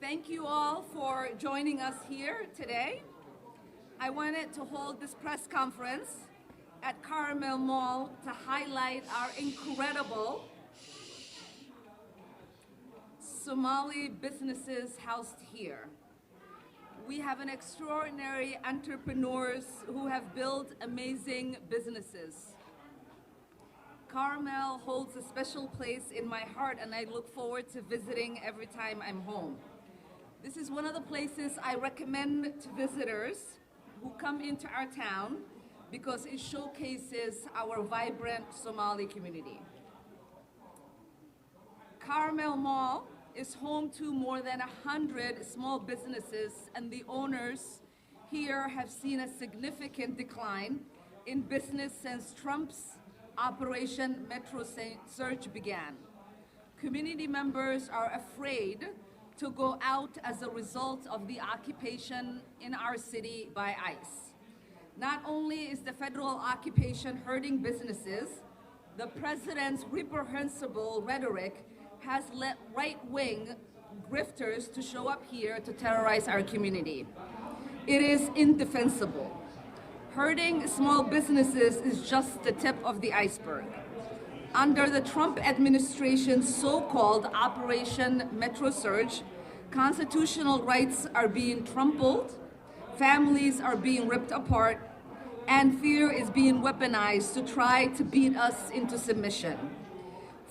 Thank you all for joining us here today. I wanted to hold this press conference at Carmel Mall to highlight our incredible Somali businesses housed here. We have an extraordinary entrepreneurs who have built amazing businesses. Carmel holds a special place in my heart, and I look forward to visiting every time I'm home. This is one of the places I recommend to visitors who come into our town because it showcases our vibrant Somali community. Carmel Mall is home to more than 100 small businesses, and the owners here have seen a significant decline in business since Trump's Operation Metro Search began. Community members are afraid to go out as a result of the occupation in our city by ICE. Not only is the federal occupation hurting businesses, the president's reprehensible rhetoric has led right-wing grifters to show up here to terrorize our community. It is indefensible. Hurting small businesses is just the tip of the iceberg. Under the Trump administration's so-called Operation Metro Surge, constitutional rights are being trampled, families are being ripped apart, and fear is being weaponized to try to beat us into submission.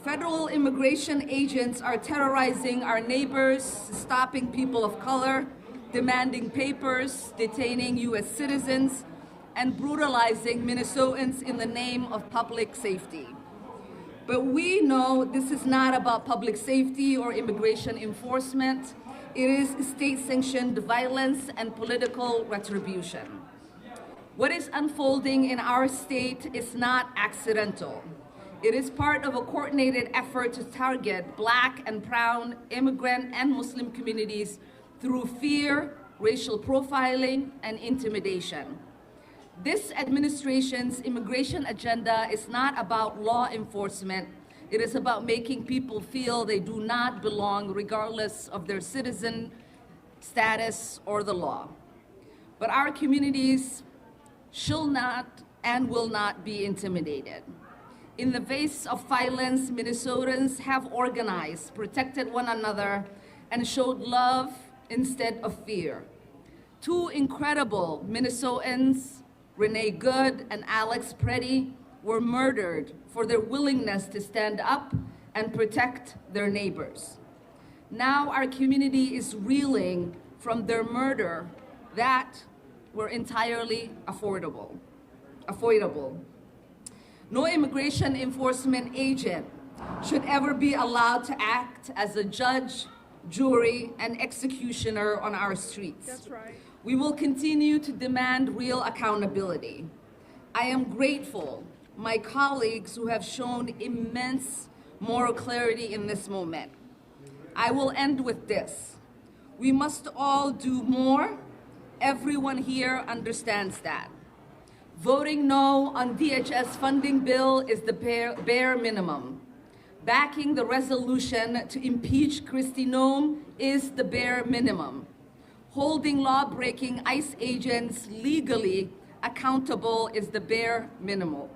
Federal immigration agents are terrorizing our neighbors, stopping people of color, demanding papers, detaining U.S. citizens, and brutalizing Minnesotans in the name of public safety. But we know this is not about public safety or immigration enforcement. It is state-sanctioned violence and political retribution. What is unfolding in our state is not accidental. It is part of a coordinated effort to target Black and brown immigrant and Muslim communities through fear, racial profiling, and intimidation. This administration's immigration agenda is not about law enforcement. It is about making people feel they do not belong regardless of their citizen status or the law. But our communities shall not and will not be intimidated. In the face of violence, Minnesotans have organized, protected one another, and showed love instead of fear. Two incredible Minnesotans, Renee Good and Alex Preddy, were murdered for their willingness to stand up and protect their neighbors. Now our community is reeling from their murder that were entirely avoidable. No immigration enforcement agent should ever be allowed to act as a judge, jury, and executioner on our streets. That's right. We will continue to demand real accountability. I am grateful my colleagues who have shown immense moral clarity in this moment. I will end with this. We must all do more. Everyone here understands that. Voting no on DHS funding bill is the bare minimum. Backing the resolution to impeach Kristi Noem is the bare minimum. Holding law-breaking ICE agents legally accountable is the bare minimum.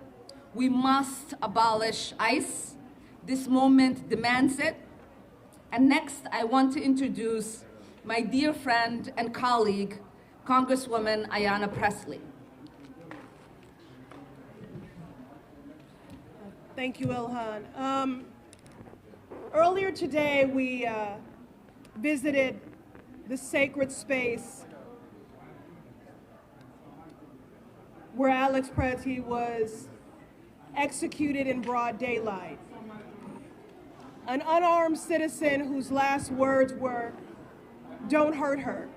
We must abolish ICE. This moment demands it. And next, I want to introduce my dear friend and colleague, Congresswoman Ayanna Pressley. Thank you, Ilhan. Earlier today, we visited the sacred space where Alex Preddy was executed in broad daylight. An unarmed citizen whose last words were, "Don't hurt her."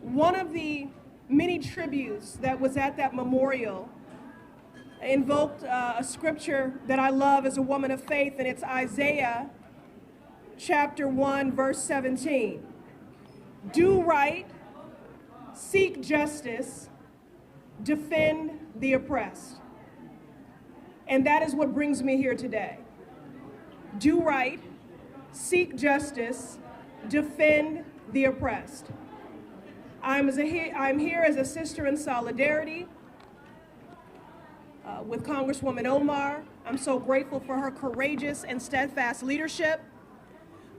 One of the many tributes that was at that memorial invoked a scripture that I love as a woman of faith, and it's Isaiah chapter 1, verse 17. Do right, seek justice, defend the oppressed. And that is what brings me here today. Do right, seek justice, defend the oppressed. I'm here as a sister in solidarity with Congresswoman Omar. I'm so grateful for her courageous and steadfast leadership.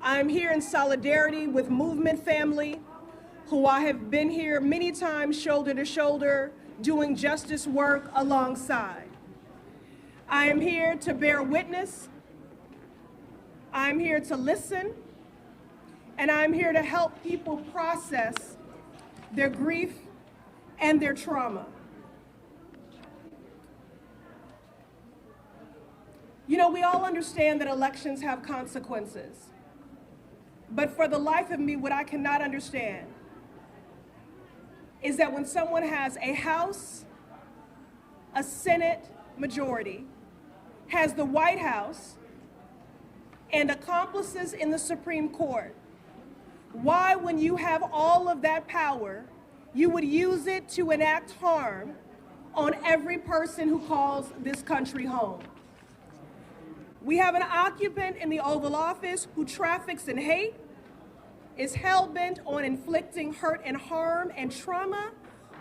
I'm here in solidarity with Movement family, who I have been here many times shoulder to shoulder doing justice work alongside. I am here to bear witness. I'm here to listen, and I'm here to help people process their grief and their trauma. You know, we all understand that elections have consequences. But for the life of me, what I cannot understand is that when someone has a House, a Senate majority, has the White House, and accomplices in the Supreme Court, why, when you have all of that power, you would use it to enact harm on every person who calls this country home? We have an occupant in the Oval Office who traffics in hate, is hell-bent on inflicting hurt and harm and trauma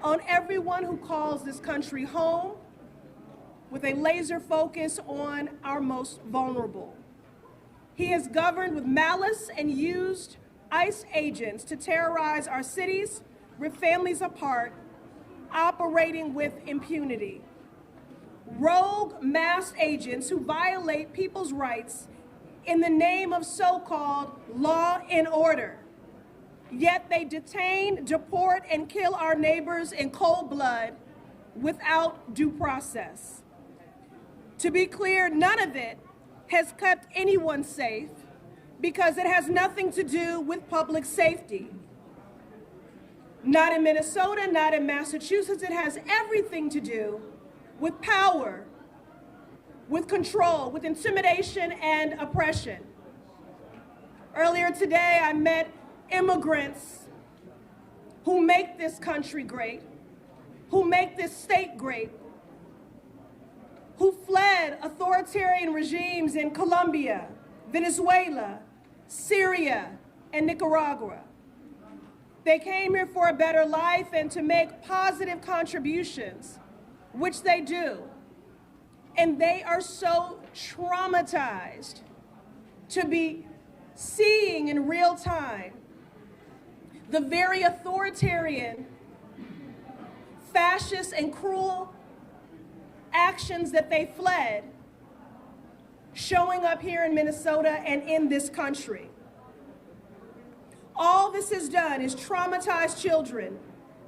on everyone who calls this country home, with a laser focus on our most vulnerable. He has governed with malice and used ICE agents to terrorize our cities, rip families apart, operating with impunity. Rogue masked agents who violate people's rights in the name of so-called law and order. Yet they detain, deport, and kill our neighbors in cold blood without due process. To be clear, none of it has kept anyone safe, because it has nothing to do with public safety. Not in Minnesota, not in Massachusetts. It has everything to do with power, with control, with intimidation and oppression. Earlier today, I met immigrants who make this country great, who make this state great, who fled authoritarian regimes in Colombia, Venezuela, Syria, and Nicaragua. They came here for a better life and to make positive contributions, which they do. And they are so traumatized to be seeing in real time the very authoritarian, fascist, and cruel actions that they fled showing up here in Minnesota and in this country. All this has done is traumatize children,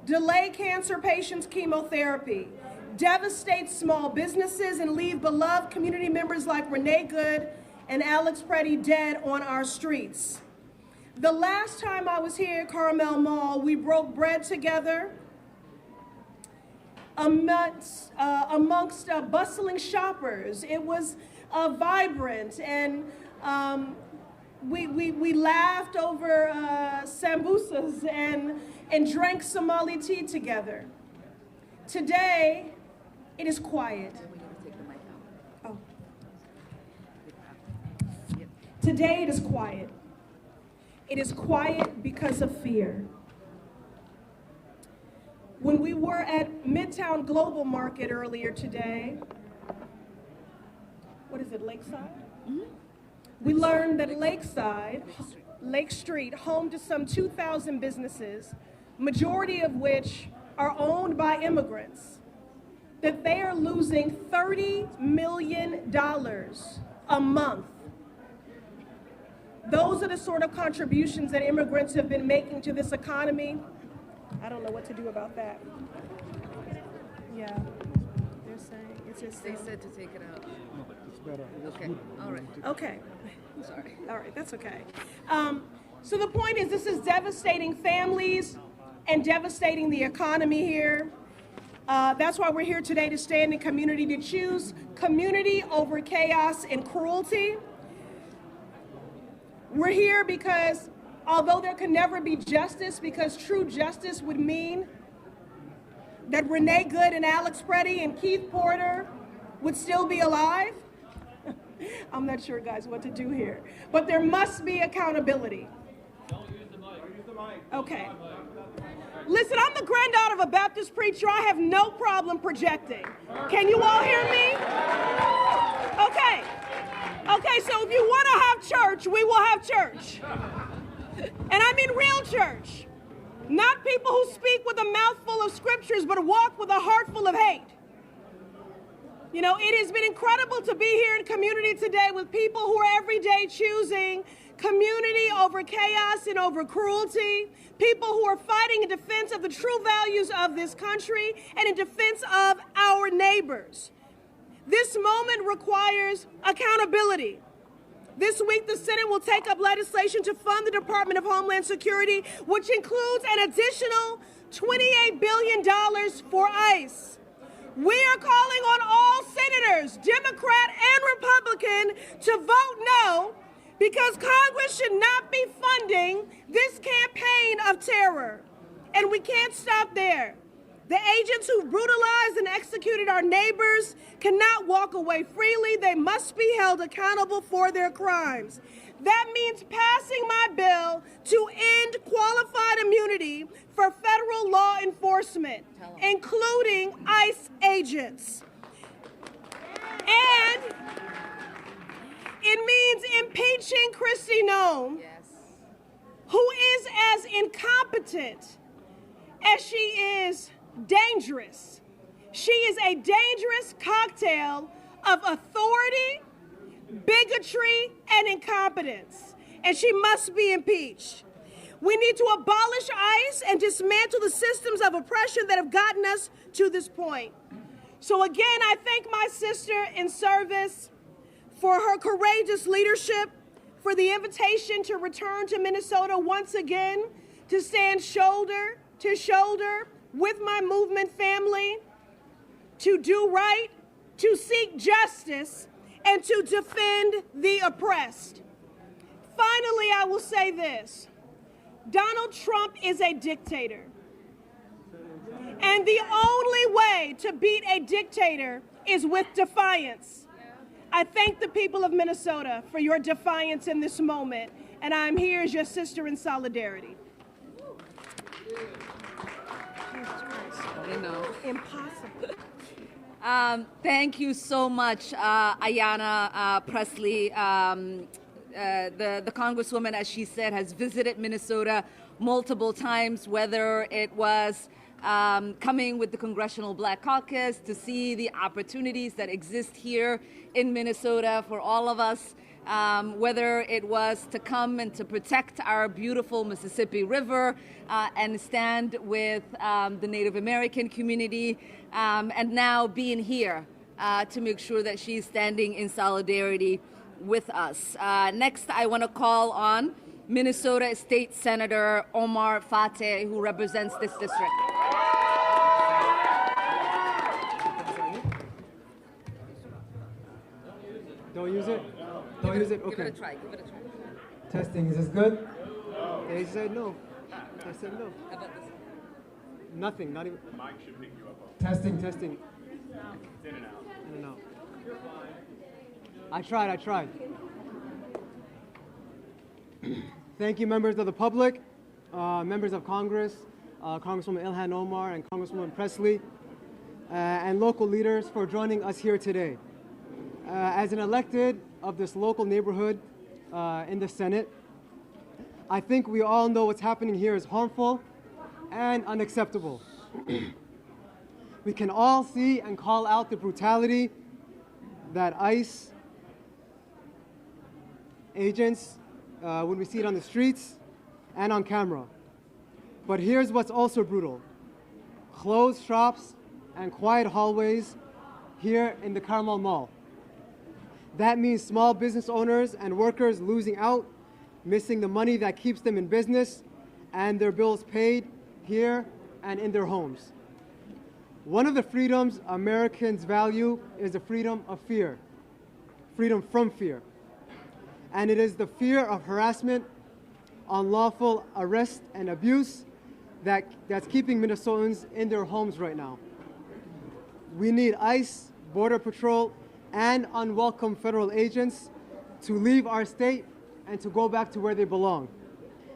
delay cancer patients' chemotherapy, devastate small businesses, and leave beloved community members like Renee Good and Alex Preddy dead on our streets. The last time I was here at Carmel Mall, we broke bread together amongst bustling shoppers. It was vibrant, and we laughed over sambusas and drank Somali tea together. Today, it is quiet. Oh. Today, it is quiet. It is quiet because of fear. When we were at Midtown Global Market earlier today, what is it, Lakeside? Mm-hmm. We learned that Lake Street, home to some 2,000 businesses, majority of which are owned by immigrants, that they are losing $30 million a month. Those are the sort of contributions that immigrants have been making to this economy. I don't know what to do about that. Yeah, they're saying it's just. They said to take it out. No, but it's better. Okay, all right. Okay. Sorry. All right, that's okay. So the point is, this is devastating families and devastating the economy here. That's why we're here today, to stand in community, to choose community over chaos and cruelty. We're here because although there can never be justice, because true justice would mean that Renee Good and Alex Preddy and Keith Porter would still be alive? I'm not sure, guys, what to do here. But there must be accountability. Don't use the mic. Use the mic. Okay. Listen, I'm the granddaughter of a Baptist preacher. I have no problem projecting. Can you all hear me? Okay. Okay, so if you want to have church, we will have church. And I mean real church. Not people who speak with a mouthful of scriptures, but walk with a heart full of hate. You know, it has been incredible to be here in community today with people who are every day choosing community over chaos and over cruelty, people who are fighting in defense of the true values of this country and in defense of our neighbors. This moment requires accountability. This week, the Senate will take up legislation to fund the Department of Homeland Security, which includes an additional $28 billion for ICE. We are calling on all senators, Democrat and Republican, to vote no, because Congress should not be funding this campaign of terror. And we can't stop there. The agents who brutalized and executed our neighbors cannot walk away freely. They must be held accountable for their crimes. That means passing my bill to end qualified immunity for federal law enforcement, including ICE agents. And it means impeaching Kristi Noem, who is as incompetent as she is dangerous. She is a dangerous cocktail of authority, bigotry, and incompetence, and she must be impeached. We need to abolish ICE and dismantle the systems of oppression that have gotten us to this point. So again, I thank my sister in service for her courageous leadership, for the invitation to return to Minnesota once again, to stand shoulder to shoulder with my movement family, to do right, to seek justice, and to defend the oppressed. Finally, I will say this. Donald Trump is a dictator. And the only way to beat a dictator is with defiance. I thank the people of Minnesota for your defiance in this moment, and I'm here as your sister in solidarity. I know. Impossible. Thank you so much, Ayanna Pressley. The Congresswoman, as she said, has visited Minnesota multiple times, whether it was coming with the Congressional Black Caucus to see the opportunities that exist here in Minnesota for all of us, whether it was to come and to protect our beautiful Mississippi River and stand with the Native American community, and now being here to make sure that she's standing in solidarity with us. Next, I want to call on Minnesota State Senator Omar Fateh, who represents this district. Don't use it? Don't use it? Okay. Give it a try. Give it a try. Testing, is this good? They said no. I said no. How about this? Nothing, not even. Mike should pick you up. Testing, testing. It's in and out. I don't know. I tried. Thank you, members of the public, members of Congress, Congresswoman Ilhan Omar and Congresswoman Pressley, and local leaders for joining us here today. As an elected of this local neighborhood in the Senate, I think we all know what's happening here is harmful and unacceptable. We can all see and call out the brutality that ICE agents, when we see it on the streets and on camera. But here's what's also brutal. Closed shops and quiet hallways here in the Carmel Mall. That means small business owners and workers losing out, missing the money that keeps them in business and their bills paid here and in their homes. One of the freedoms Americans value is the freedom of fear, freedom from fear. And it is the fear of harassment, unlawful arrest and abuse that's keeping Minnesotans in their homes right now. We need ICE Border Patrol, and unwelcome federal agents to leave our state and to go back to where they belong.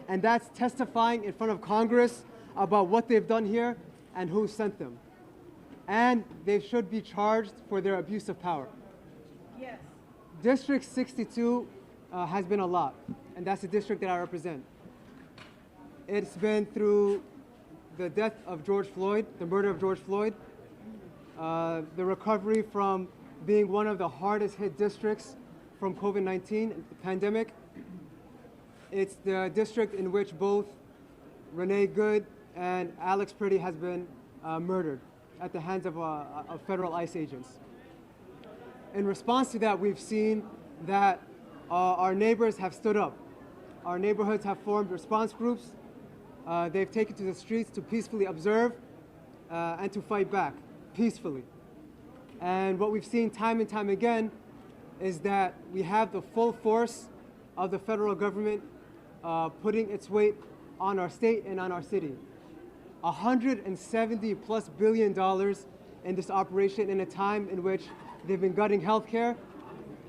And that's testifying in front of Congress about what they've done here and who sent them. And they should be charged for their abuse of power. Yes. District 62 has been a lot, and that's the district that I represent. It's been through the death of George Floyd, the murder of George Floyd, the recovery from being one of the hardest hit districts from COVID-19 pandemic. It's the district in which both Renee Good and Alex Pretty has been murdered at the hands of federal ICE agents. In response to that, we've seen that our neighbors have stood up. Our neighborhoods have formed response groups. They've taken to the streets to peacefully observe and to fight back peacefully. And what we've seen time and time again is that we have the full force of the federal government putting its weight on our state and on our city. $170+ billion in this operation in a time in which they've been gutting healthcare,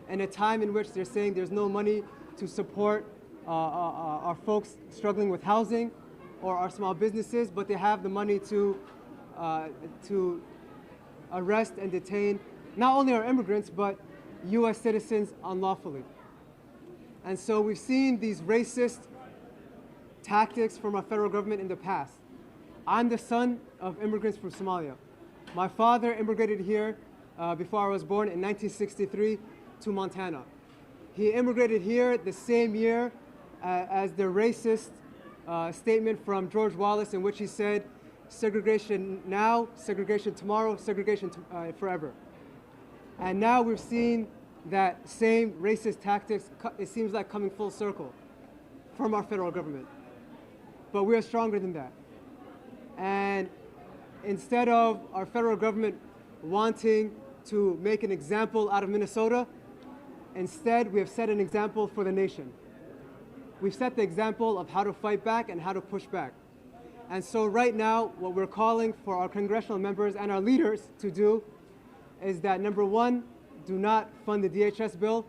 in a time in which they're saying there's no money to support our folks struggling with housing or our small businesses, but they have the money to arrest and detain not only our immigrants, but US citizens unlawfully. And so we've seen these racist tactics from our federal government in the past. I'm the son of immigrants from Somalia. My father immigrated here before I was born in 1963 to Montana. He immigrated here the same year as the racist statement from George Wallace, in which he said, segregation now, segregation tomorrow, segregation forever. And now we're seeing that same racist tactics, it seems like coming full circle from our federal government. But we are stronger than that. And instead of our federal government wanting to make an example out of Minnesota, instead we have set an example for the nation. We've set the example of how to fight back and how to push back. And so right now, what we're calling for our congressional members and our leaders to do is that, number one, do not fund the DHS bill,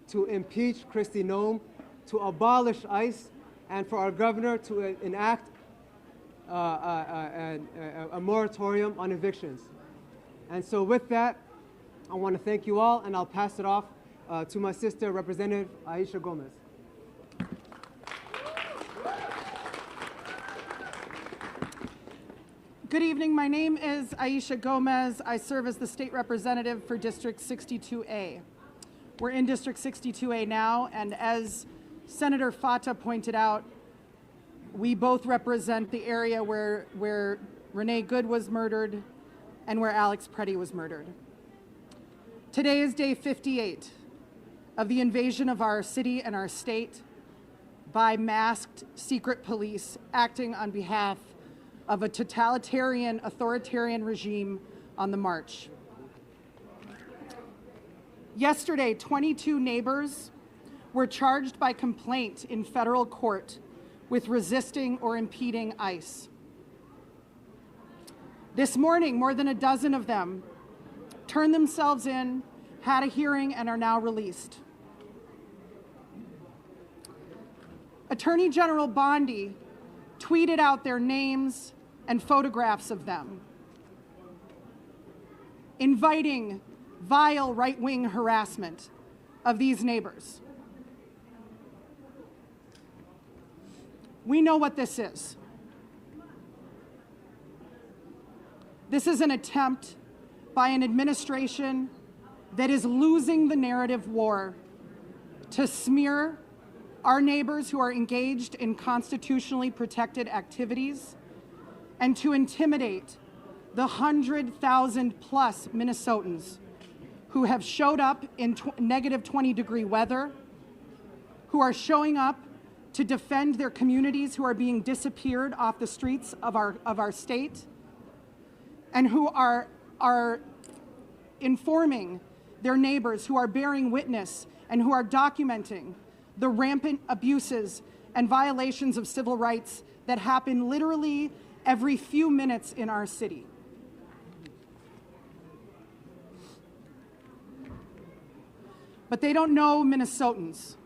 to impeach Kristi Noem, to abolish ICE, and for our governor to enact a moratorium on evictions. And so with that, I want to thank you all, and I'll pass it off to my sister, Representative Aisha Gomez. Good evening. My name is Aisha Gomez. I serve as the state representative for District 62A. We're in District 62A now, and as Senator Fata pointed out, we both represent the area where Renee Good was murdered and where Alex Pretty was murdered. Today is day 58 of the invasion of our city and our state by masked secret police acting on behalf of a totalitarian, authoritarian regime on the march. Yesterday, 22 neighbors were charged by complaint in federal court with resisting or impeding ICE. This morning, more than a dozen of them turned themselves in, had a hearing, and are now released. Attorney General Bondi tweeted out their names and photographs of them, inviting vile right-wing harassment of these neighbors. We know what this is. This is an attempt by an administration that is losing the narrative war to smear our neighbors who are engaged in constitutionally protected activities and to intimidate the 100,000 plus Minnesotans who have showed up in negative 20-degree weather, who are showing up to defend their communities who are being disappeared off the streets of our state, and who are informing their neighbors, who are bearing witness and who are documenting the rampant abuses and violations of civil rights that happen literally every few minutes in our city. but they don't know Minnesotans.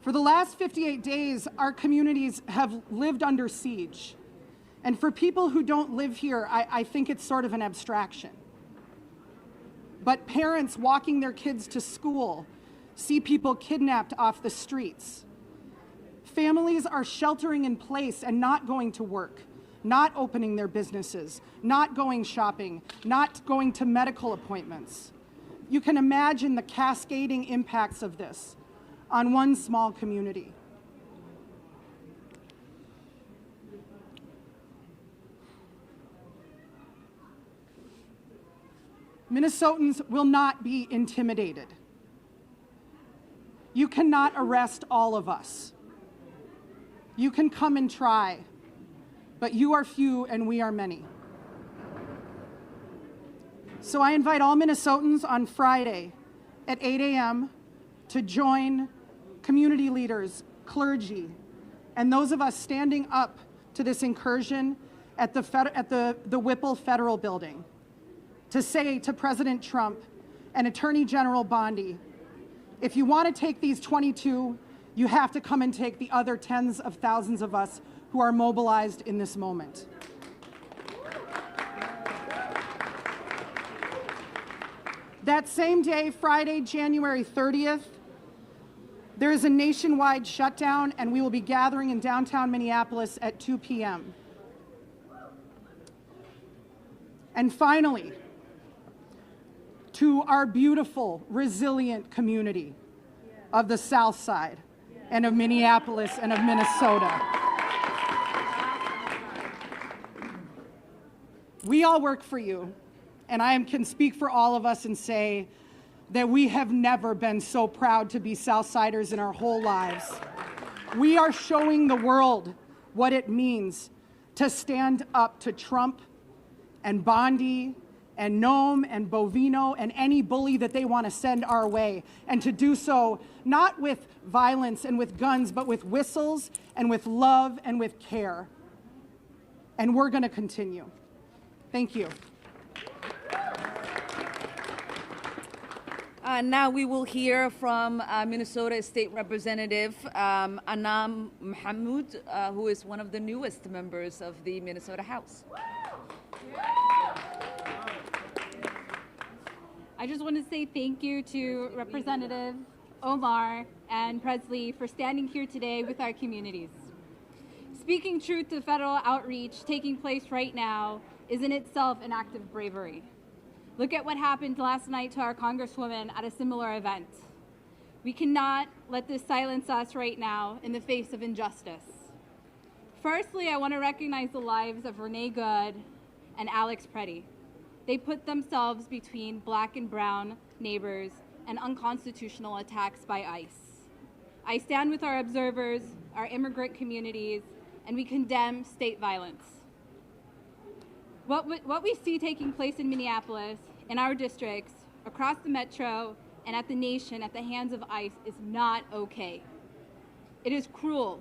For the last 58 days, our communities have lived under siege. And for people who don't live here, I think it's sort of an abstraction. But parents walking their kids to school see people kidnapped off the streets. Families are sheltering in place and not going to work, not opening their businesses, not going shopping, not going to medical appointments. You can imagine the cascading impacts of this on one small community. Minnesotans will not be intimidated. You cannot arrest all of us. You can come and try, but you are few and we are many. So I invite all Minnesotans on Friday at 8 a.m. to join community leaders, clergy, and those of us standing up to this incursion at the Whipple Federal Building to say to President Trump and Attorney General Bondi, if you want to take these 22, you have to come and take the other tens of thousands of us who are mobilized in this moment. That same day, Friday, January 30th, there is a nationwide shutdown, and we will be gathering in downtown Minneapolis at 2 p.m. And finally, to our beautiful, resilient community of the South Side and of Minneapolis and of Minnesota. We all work for you, and I can speak for all of us and say that we have never been so proud to be Southsiders in our whole lives. We are showing the world what it means to stand up to Trump and Bondi and Noam and Bovino and any bully that they want to send our way, and to do so not with violence and with guns, but with whistles and with love and with care. And we're going to continue. Thank you. Now we will hear from Minnesota State Representative Anam Mahmoud, who is one of the newest members of the Minnesota House. I just want to say thank you to Representative Omar and Presley for standing here today with our communities. Speaking truth to federal outreach taking place right now is in itself an act of bravery. Look at what happened last night to our Congresswoman at a similar event. We cannot let this silence us right now in the face of injustice. Firstly, I want to recognize the lives of Renee Good and Alex Preddy. They put themselves between black and brown neighbors and unconstitutional attacks by ICE. I stand with our observers, our immigrant communities, and we condemn state violence. What we see taking place in Minneapolis, in our districts, across the metro, and at the nation at the hands of ICE is not okay. It is cruel,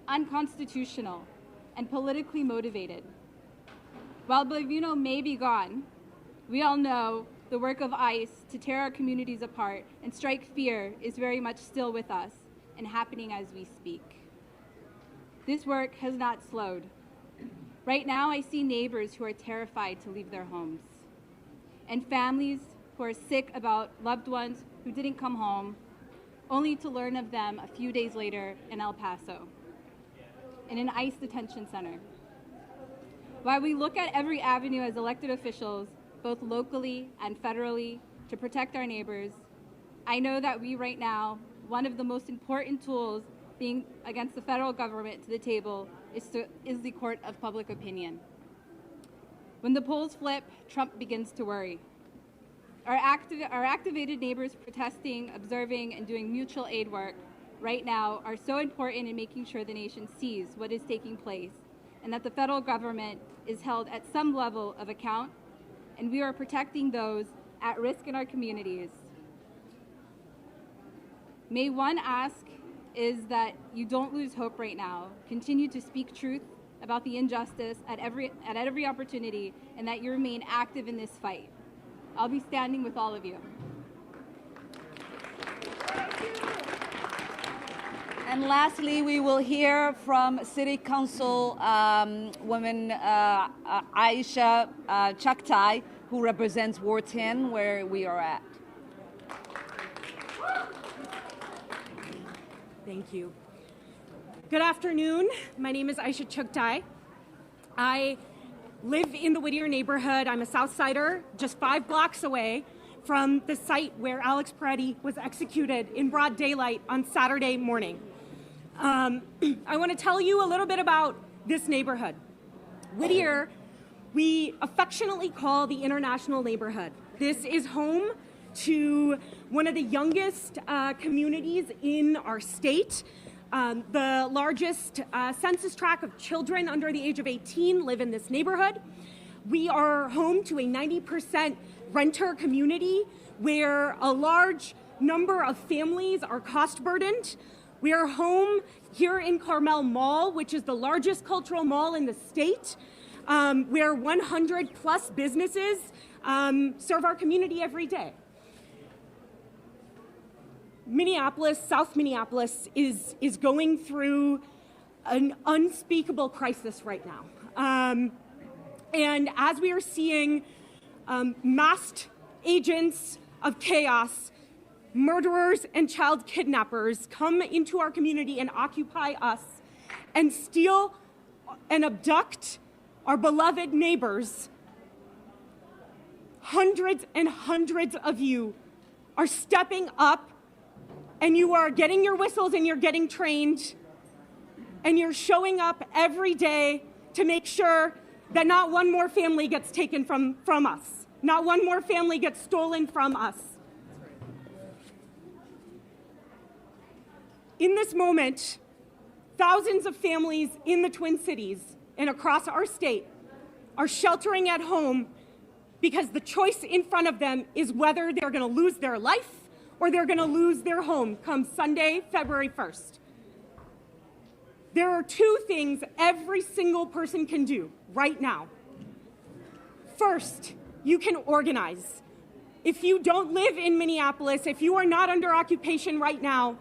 unconstitutional, and politically motivated. While Bovino may be gone, we all know the work of ICE to tear our communities apart and strike fear is very much still with us and happening as we speak. This work has not slowed. Right now, I see neighbors who are terrified to leave their homes, and families who are sick about loved ones who didn't come home, only to learn of them a few days later in El Paso, in an ICE detention center. While we look at every avenue as elected officials, both locally and federally, to protect our neighbors, I know that we right now, one of the most important tools being against the federal government to the table is the court of public opinion. When the polls flip, Trump begins to worry. Our activated neighbors protesting, observing, and doing mutual aid work right now are so important in making sure the nation sees what is taking place and that the federal government is held at some level of account, and we are protecting those at risk in our communities. May one ask is that you don't lose hope right now. Continue to speak truth about the injustice at every opportunity, and that you remain active in this fight. I'll be standing with all of you. And lastly, we will hear from City Council woman Aisha Chaktai, who represents Ward 10, where we are at. Thank you. Good afternoon. My name is Aisha Chuktai. I live in the Whittier neighborhood. I'm a Southsider, just 5 blocks away from the site where Alex Peretti was executed in broad daylight on Saturday morning. I want to tell you a little bit about this neighborhood. Whittier, we affectionately call the International Neighborhood. This is home to one of the youngest communities in our state. The largest census tract of children under the age of 18 live in this neighborhood. We are home to a 90% renter community where a large number of families are cost burdened. We are home here in Carmel Mall, which is the largest cultural mall in the state, where 100 plus businesses serve our community every day. Minneapolis, South Minneapolis, is going through an unspeakable crisis right now. And as we are seeing masked agents of chaos, murderers and child kidnappers come into our community and occupy us and steal and abduct our beloved neighbors, hundreds and hundreds of you are stepping up, and you are getting your whistles and you're getting trained, and you're showing up every day to make sure that not one more family gets taken from us, not one more family gets stolen from us. In this moment, thousands of families in the Twin Cities and across our state are sheltering at home because the choice in front of them is whether they're going to lose their life or they're going to lose their home come Sunday, February 1st. There are 2 things every single person can do right now. First, you can organize. If you don't live in Minneapolis, if you are not under occupation right now,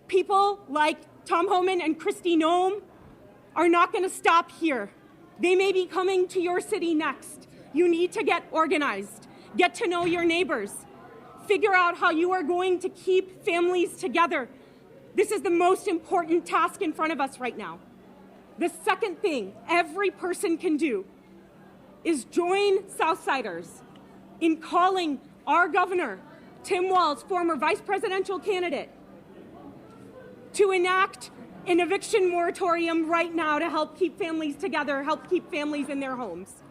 people like Tom Homan and Kristi Noem are not going to stop here. They may be coming to your city next. You need to get organized, get to know your neighbors, figure out how you are going to keep families together. This is the most important task in front of us right now. The second thing every person can do is join Southsiders in calling our governor, Tim Walz, former vice presidential candidate, to enact an eviction moratorium right now to help keep families together, help keep families in their homes.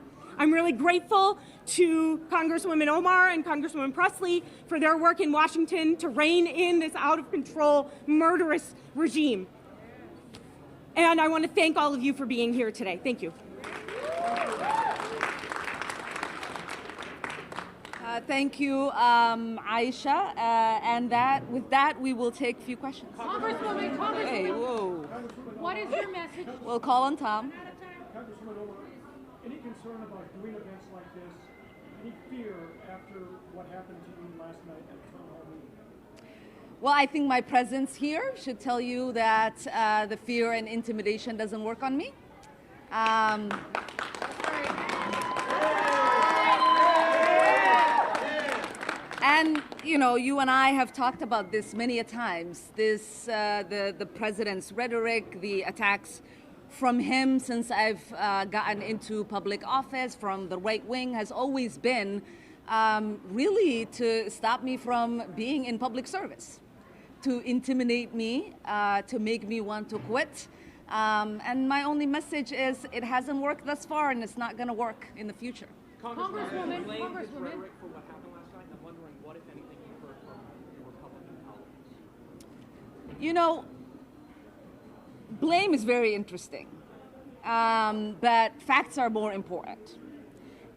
I'm really grateful to Congresswoman Omar and Congresswoman Presley for their work in Washington to rein in this out-of-control, murderous regime. And I want to thank all of you for being here today. Thank you. Thank you, Aisha. And with that, we will take a few questions. Congresswoman, Hey, whoa. what is your message? We'll call on Tom. Congresswoman Omar, any concern about doing events like this? Any fear after what happened to you last night at the town hall meeting? Well, I think my presence here should tell you that the fear and intimidation doesn't work on me. And you and I have talked about this many a times. The president's rhetoric, the attacks from him since I've gotten into public office, from the right wing, has always been really to stop me from being in public service, to intimidate me, to make me want to quit. And my only message is it hasn't worked thus far, and it's not going to work in the future. Congresswoman. For what happened last night, I'm wondering what, if anything, you've heard from your Republican colleagues. Blame is very interesting, but facts are more important.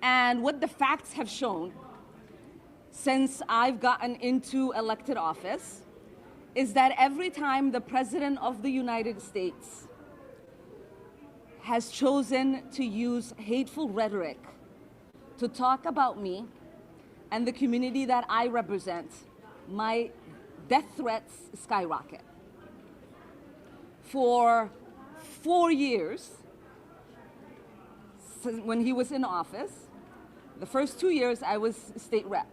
And what the facts have shown since I've gotten into elected office is that every time the President of the United States has chosen to use hateful rhetoric to talk about me and the community that I represent, my death threats skyrocket. For 4 years, when he was in office, the first 2 years I was state rep,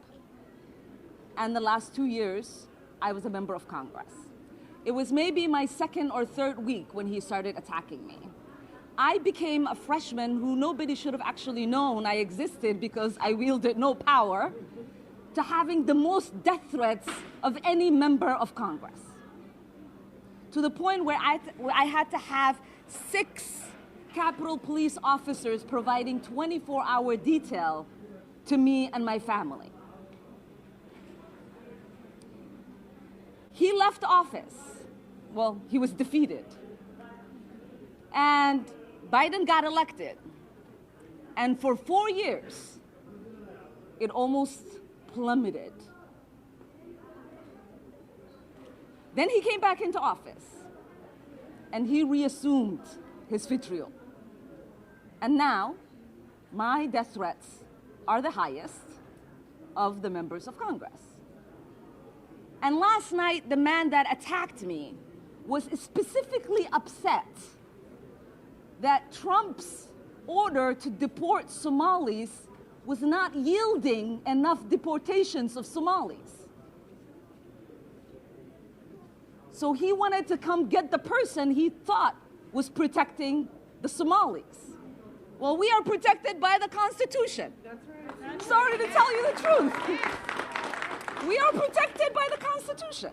and the last 2 years I was a member of Congress. It was maybe my second or third week when he started attacking me. I became a freshman who nobody should have actually known I existed because I wielded no power, to having the most death threats of any member of Congress. To the point where I had to have 6 Capitol Police officers providing 24-hour detail to me and my family. He left office. Well, he was defeated. And Biden got elected. And for 4 years, it almost plummeted. Then he came back into office, and he reassumed his vitriol. And now, my death threats are the highest of the members of Congress. And last night, the man that attacked me was specifically upset that Trump's order to deport Somalis was not yielding enough deportations of Somalis. So he wanted to come get the person he thought was protecting the Somalis. Well, we are protected by the Constitution. That's right. Sorry to tell you the truth. We are protected by the Constitution.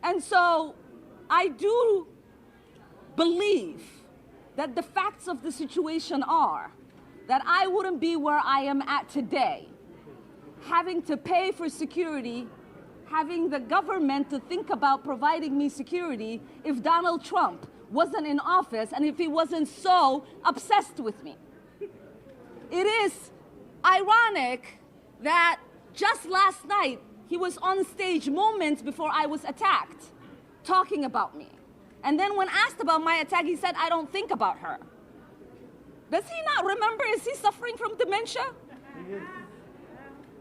And so I do believe that the facts of the situation are that I wouldn't be where I am at today, having to pay for security, having the government to think about providing me security if Donald Trump wasn't in office and if he wasn't so obsessed with me. It is ironic that just last night he was on stage moments before I was attacked, talking about me. And then when asked about my attack, he said, I don't think about her. Does he not remember? Is he suffering from dementia?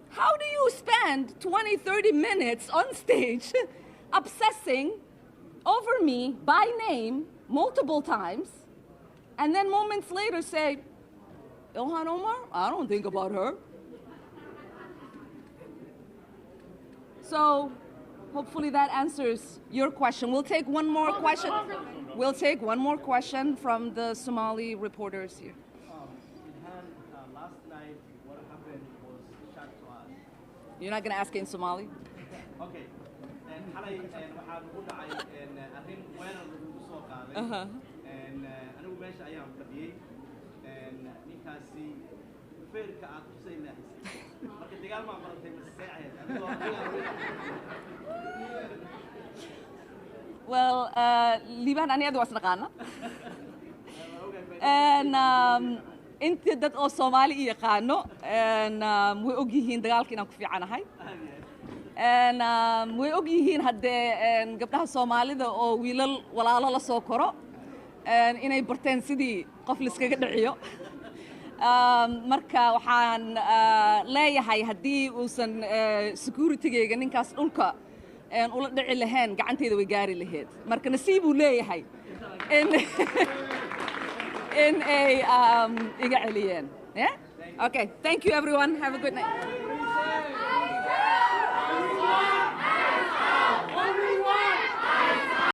How do you spend 20, 30 minutes on stage obsessing over me by name multiple times, and then moments later say, Ilhan Omar, I don't think about her. So hopefully that answers your question. We'll take one more question. We'll take one more question from the Somali reporters here. Ilhan, last night what happened was shocked to us. You're not going to ask in Somali? Okay. And xalay waxaan ugu dhacay arrin weerar lagu soo qaaday. Anigu meesha ayaan fadhiyey. Ninkaasi feerka aad ku saynaysay. Marka dagaal ma baratay masay ahayd. Well, Liban ani adu wasnaqaana. And inta dad oo Soomaali yaqaano way og yihiin dagaalka inaan ku fiicanahay. And way og yihiin haddee gabdhaha Soomaalida oo wiilal walaalo la soo koro inay barteen sidii qof la iskaga dhiciyo. Marka waxaan leeyahay haddii uusan security-gayga ninkaas dhulka ula dhici lahayn gacanteyda way gaari lahayd. Marka nasiib uu leeyahay in ay iga celiyeen. Yeah? Okay, thank you everyone. Have a good night.